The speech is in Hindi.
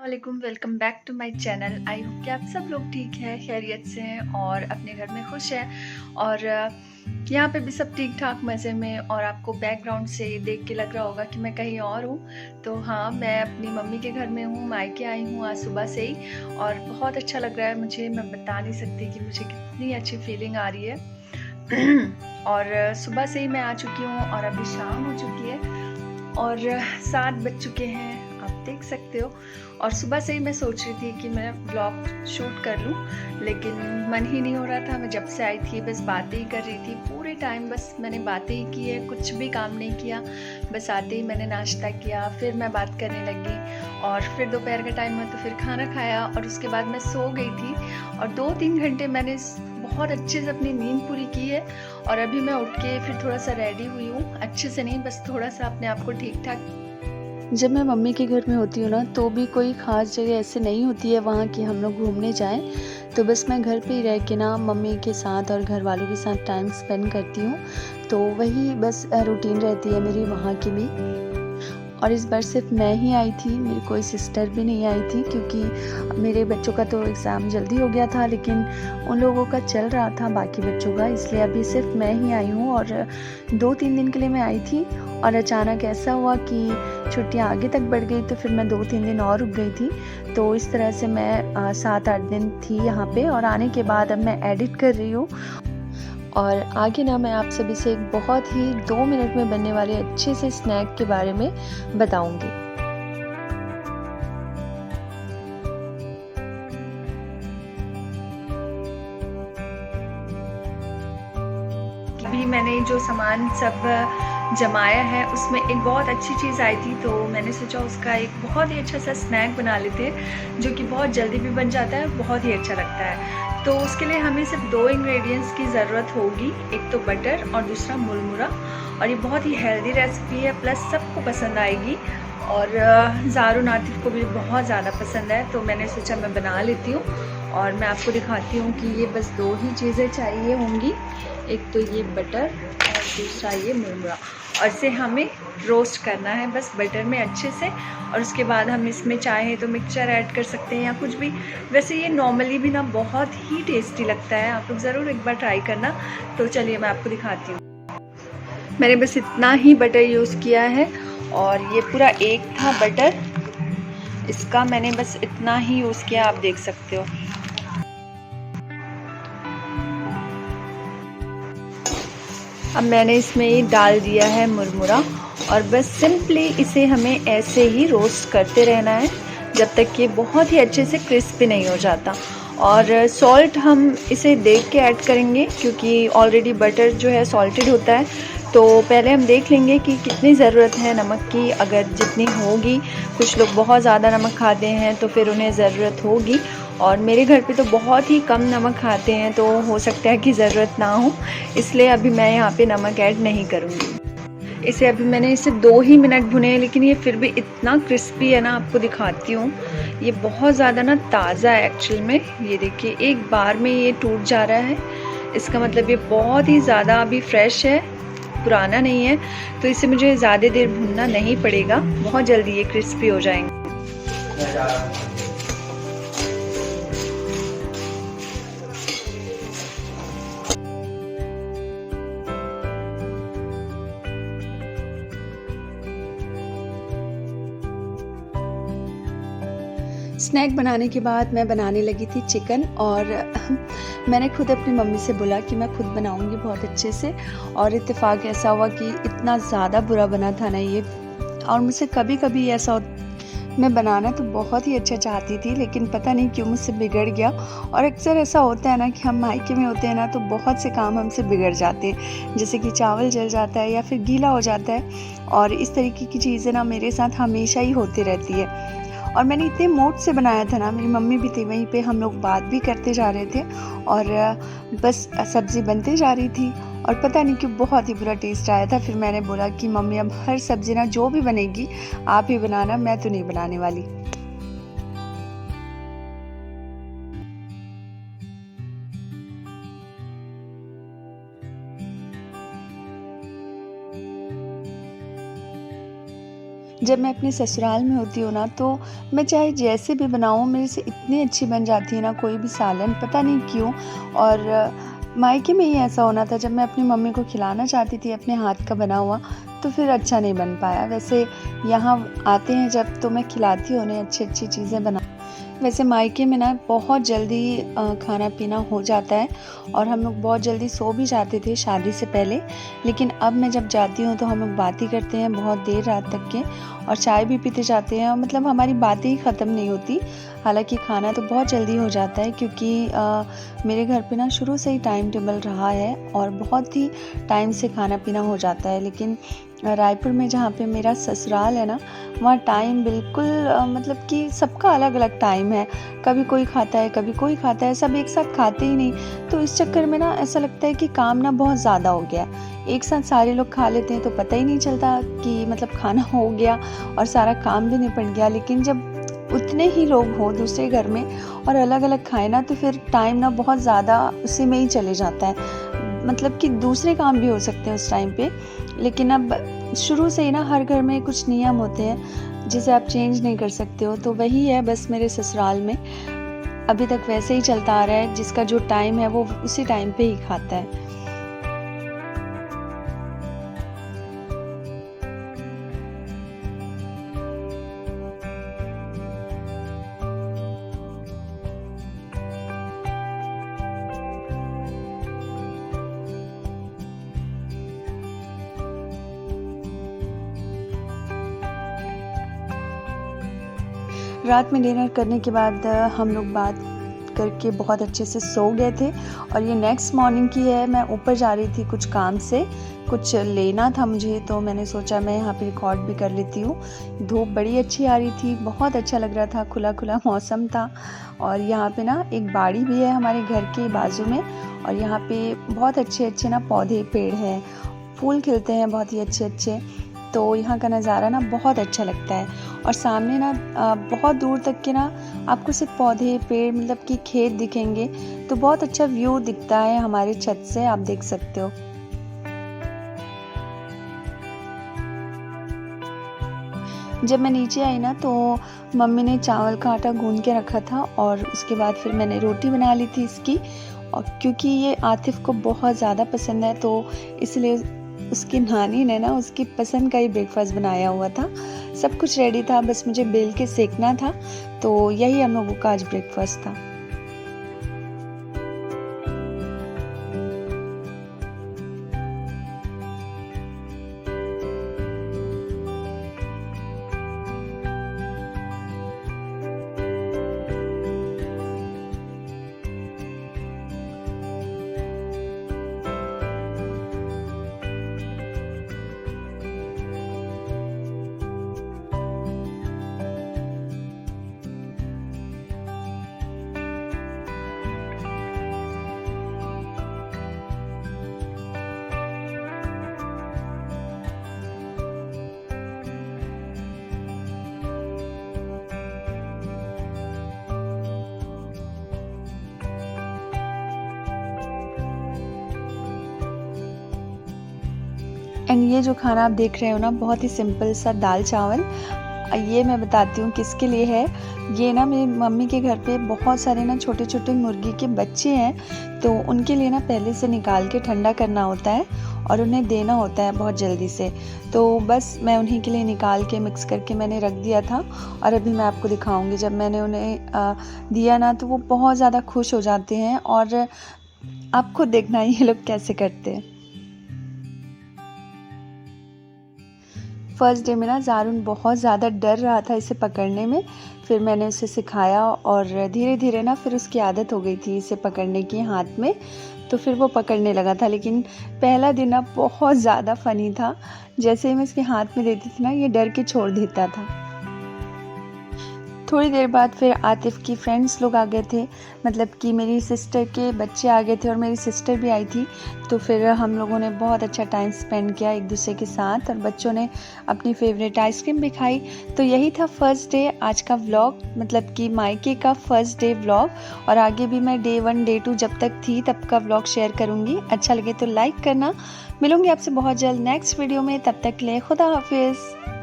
वालेकुम, welcome back to my channel. I hope कि आप सब लोग ठीक हैं, खैरियत से हैं और अपने घर में खुश हैं। और यहाँ पे भी सब ठीक ठाक मज़े में। और आपको बैकग्राउंड से देख के लग रहा होगा कि मैं कहीं और हूँ। तो हाँ, मैं अपनी मम्मी के घर में हूँ, मायके आई हूँ आज सुबह से ही। और बहुत अच्छा लग रहा है मुझे, मैं बता नहीं सकती कि मुझे कितनी अच्छी फीलिंग आ रही है। और सुबह से ही मैं आ चुकी हूँ और अभी शाम हो चुकी है और 7 बज चुके हैं, आप देख सकते हो। और सुबह से ही मैं सोच रही थी कि मैं ब्लॉग शूट कर लूं, लेकिन मन ही नहीं हो रहा था। मैं जब से आई थी बस बातें ही कर रही थी, पूरे टाइम बस मैंने बातें ही की है, कुछ भी काम नहीं किया। बस आते ही मैंने नाश्ता किया, फिर मैं बात करने लगी और फिर दोपहर का टाइम हुआ तो फिर खाना खाया और उसके बाद मैं सो गई थी। और 2-3 घंटे मैंने बहुत अच्छे से अपनी नींद पूरी की है। और अभी मैं उठ के फिर थोड़ा सा रेडी हुई हूँ, अच्छे से नहीं, बस थोड़ा सा अपने आप को ठीक ठाक। जब मैं मम्मी के घर में होती हूँ ना, तो भी कोई ख़ास जगह ऐसे नहीं होती है वहाँ कि हम लोग घूमने जाएं। तो बस मैं घर पे ही रह के ना मम्मी के साथ और घर वालों के साथ टाइम स्पेंड करती हूँ। तो वही बस रूटीन रहती है मेरी वहाँ की भी। और इस बार सिर्फ मैं ही आई थी, मेरी कोई सिस्टर भी नहीं आई थी, क्योंकि मेरे बच्चों का तो एग्ज़ाम जल्दी हो गया था, लेकिन उन लोगों का चल रहा था बाकी बच्चों का, इसलिए अभी सिर्फ मैं ही आई हूँ। और 2-3 दिन के लिए मैं आई थी और अचानक ऐसा हुआ कि छुट्टियाँ आगे तक बढ़ गई, तो फिर मैं 2-3 दिन और रुक गई थी। तो इस तरह से मैं 7-8 दिन थी यहाँ पे। और आने के बाद अब मैं एडिट कर रही हूँ और आगे ना मैं आप सभी से एक बहुत ही 2 मिनट में बनने वाले अच्छे से स्नैक के बारे में बताऊंगी। अभी मैंने जो सामान सब जमाया है उसमें एक बहुत अच्छी चीज़ आई थी, तो मैंने सोचा उसका एक बहुत ही अच्छा सा स्नैक बना लेते हैं, जो कि बहुत जल्दी भी बन जाता है, बहुत ही अच्छा लगता है। तो उसके लिए हमें सिर्फ 2 इंग्रेडिएंट्स की ज़रूरत होगी, एक तो बटर और दूसरा मुरमुरा। और ये बहुत ही हेल्दी रेसिपी है, प्लस सबको पसंद आएगी। और ज़ारू नातिफ को भी बहुत ज़्यादा पसंद है, तो मैंने सोचा मैं बना लेती हूँ और मैं आपको दिखाती हूँ कि ये बस 2 ही चीज़ें चाहिए होंगी। एक तो ये बटर और दूसरा ये मुरमुरा। और इसे हमें रोस्ट करना है बस बटर में अच्छे से। और उसके बाद हम इसमें चाहें तो मिक्सचर ऐड कर सकते हैं या कुछ भी। वैसे ये नॉर्मली भी ना बहुत ही टेस्टी लगता है, आप लोग ज़रूर एक बार ट्राई करना। तो चलिए मैं आपको दिखाती हूँ। मैंने बस इतना ही बटर यूज़ किया है और ये पूरा एक था बटर, इसका मैंने बस इतना ही यूज़ किया, आप देख सकते हो। अब मैंने इसमें ये डाल दिया है मुरमुरा और बस सिंपली इसे हमें ऐसे ही रोस्ट करते रहना है जब तक कि बहुत ही अच्छे से क्रिस्पी नहीं हो जाता। और सॉल्ट हम इसे देख के ऐड करेंगे, क्योंकि ऑलरेडी बटर जो है सॉल्टेड होता है। तो पहले हम देख लेंगे कि कितनी ज़रूरत है नमक की, अगर जितनी होगी। कुछ लोग बहुत ज़्यादा नमक खाते हैं तो फिर उन्हें ज़रूरत होगी, और मेरे घर पे तो बहुत ही कम नमक खाते हैं, तो हो सकता है कि ज़रूरत ना हो, इसलिए अभी मैं यहाँ पे नमक ऐड नहीं करूँगी। इसे 2 ही मिनट भुने हैं, लेकिन ये फिर भी इतना क्रिस्पी है ना, आपको दिखाती हूँ। ये बहुत ज़्यादा ना ताज़ा है एक्चुअल में, ये देखिए एक बार में ये टूट जा रहा है। इसका मतलब ये बहुत ही ज़्यादा अभी फ्रेश है, पुराना नहीं है। तो इसे मुझे ज़्यादा देर भूनना नहीं पड़ेगा, बहुत जल्दी ये क्रिस्पी हो जाएंगे। स्नैक बनाने के बाद मैं बनाने लगी थी चिकन। और मैंने खुद अपनी मम्मी से बोला कि मैं खुद बनाऊंगी बहुत अच्छे से। और इत्तेफाक ऐसा हुआ कि इतना ज़्यादा बुरा बना था ना ये। और मुझसे कभी कभी ऐसा मैं बनाना तो बहुत ही अच्छा चाहती थी, लेकिन पता नहीं क्यों मुझसे बिगड़ गया। और अक्सर ऐसा होता है ना कि हम मायके में होते हैं ना, तो बहुत से काम हमसे बिगड़ जाते हैं, जैसे कि चावल जल जाता है या फिर गीला हो जाता है। और इस तरीके की चीज़ें ना मेरे साथ हमेशा ही होती रहती है। और मैंने इतने मूड से बनाया था ना, मेरी मम्मी भी थी वहीं पे, हम लोग बात भी करते जा रहे थे और बस सब्ज़ी बनते जा रही थी। और पता नहीं क्यों बहुत ही बुरा टेस्ट आया था। फिर मैंने बोला कि मम्मी अब हर सब्ज़ी ना जो भी बनेगी आप ही बनाना, मैं तो नहीं बनाने वाली। जब मैं अपने ससुराल में होती हूँ ना, तो मैं चाहे जैसे भी बनाऊँ मेरे से इतनी अच्छी बन जाती है ना कोई भी सालन, पता नहीं क्यों। और मायके में ही ऐसा होना था, जब मैं अपनी मम्मी को खिलाना चाहती थी अपने हाथ का बना हुआ, तो फिर अच्छा नहीं बन पाया। वैसे यहाँ आते हैं जब, तो मैं खिलाती हूँ उन्हें अच्छी-अच्छी चीज़ें बना। वैसे मायके में ना बहुत जल्दी खाना पीना हो जाता है और हम लोग बहुत जल्दी सो भी जाते थे शादी से पहले। लेकिन अब मैं जब जाती हूँ तो हम लोग बातें करते हैं बहुत देर रात तक के, और चाय भी पीते जाते हैं, और मतलब हमारी बातें ही ख़त्म नहीं होती। हालाँकि खाना तो बहुत जल्दी हो जाता है, क्योंकि मेरे घर पे ना शुरू से ही टाइम टेबल रहा है और बहुत ही टाइम से खाना पीना हो जाता है। लेकिन रायपुर में जहाँ पे मेरा ससुराल है ना, वहाँ टाइम बिल्कुल मतलब कि सबका अलग-अलग टाइम है। कभी कोई खाता है, कभी कोई खाता है, सब एक साथ खाते ही नहीं। तो इस चक्कर में ना ऐसा लगता है कि काम ना बहुत ज़्यादा हो गया है। एक साथ सारे लोग खा लेते हैं तो पता ही नहीं चलता कि मतलब खाना हो गया और सारा काम भी निपट गया। लेकिन जब उतने ही लोग हों दूसरे घर में और अलग-अलग खाएँ ना, तो फिर टाइम ना बहुत ज़्यादा उसी में ही चले जाता है। मतलब कि दूसरे काम भी हो सकते हैं उस टाइम पे, लेकिन अब शुरू से ही ना हर घर में कुछ नियम होते हैं जिसे आप चेंज नहीं कर सकते हो। तो वही है बस मेरे ससुराल में, अभी तक वैसे ही चलता आ रहा है, जिसका जो टाइम है वो उसी टाइम पे ही खाता है। रात में डिनर करने के बाद हम लोग बात करके बहुत अच्छे से सो गए थे, और ये नेक्स्ट मॉर्निंग की है। मैं ऊपर जा रही थी कुछ काम से, कुछ लेना था मुझे, तो मैंने सोचा मैं यहाँ पे रिकॉर्ड भी कर लेती हूँ। धूप बड़ी अच्छी आ रही थी, बहुत अच्छा लग रहा था, खुला खुला मौसम था। और यहाँ पे ना एक बाड़ी भी है हमारे घर के बाजू में, और यहाँ पे बहुत अच्छे अच्छे ना पौधे पेड़ हैं, फूल खिलते हैं बहुत ही अच्छे अच्छे। तो यहाँ का नज़ारा ना बहुत अच्छा लगता है। और सामने ना बहुत दूर तक के ना आपको सिर्फ पौधे पेड़ मतलब कि खेत दिखेंगे, तो बहुत अच्छा व्यू दिखता है हमारे छत से, आप देख सकते हो। जब मैं नीचे आई ना, तो मम्मी ने चावल का आटा गूंद के रखा था, और उसके बाद फिर मैंने रोटी बना ली थी इसकी। और क्योंकि ये आतिफ़ को बहुत ज़्यादा पसंद है, तो इसलिए उसकी नानी ने ना उसकी पसंद का ही ब्रेकफ़ास्ट बनाया हुआ था। सब कुछ रेडी था, बस मुझे बेल के सेकना था, तो यही हम लोगों का आज ब्रेकफ़ास्ट था। एंड ये जो खाना आप देख रहे हो ना, बहुत ही सिंपल सा दाल चावल, ये मैं बताती हूँ किसके लिए है। ये ना मेरी मम्मी के घर पे बहुत सारे ना छोटे छोटे मुर्गी के बच्चे हैं, तो उनके लिए ना पहले से निकाल के ठंडा करना होता है और उन्हें देना होता है बहुत जल्दी से। तो बस मैं उन्हीं के लिए निकाल के मिक्स करके मैंने रख दिया था, और अभी मैं आपको दिखाऊंगी। जब मैंने उन्हें दिया ना, तो वो बहुत ज़्यादा खुश हो जाते हैं, और आप खुद देखना ये लोग कैसे करते हैं। फर्स्ट डे में ना ज़ारून बहुत ज़्यादा डर रहा था इसे पकड़ने में। फिर मैंने उसे सिखाया, और धीरे धीरे ना फिर उसकी आदत हो गई थी इसे पकड़ने की हाथ में, तो फिर वो पकड़ने लगा था। लेकिन पहला दिन ना बहुत ज़्यादा फ़नी था। जैसे ही मैं इसके हाथ में देती थी ना, ये डर के छोड़ देता था। थोड़ी देर बाद फिर आतिफ़ की फ्रेंड्स लोग आ गए थे, मतलब कि मेरी सिस्टर के बच्चे आ गए थे, और मेरी सिस्टर भी आई थी। तो फिर हम लोगों ने बहुत अच्छा टाइम स्पेंड किया एक दूसरे के साथ, और बच्चों ने अपनी फेवरेट आइसक्रीम भी खाई। तो यही था फर्स्ट डे आज का व्लॉग, मतलब कि मायके का फर्स्ट डे व्लॉग। और आगे भी मैं डे 1 डे 2 जब तक थी तब का व्लॉग शेयर करूँगी। अच्छा लगे तो लाइक करना। मिलूँगी आपसे बहुत जल्द नेक्स्ट वीडियो में, तब तक के लिए खुदा हाफिज़।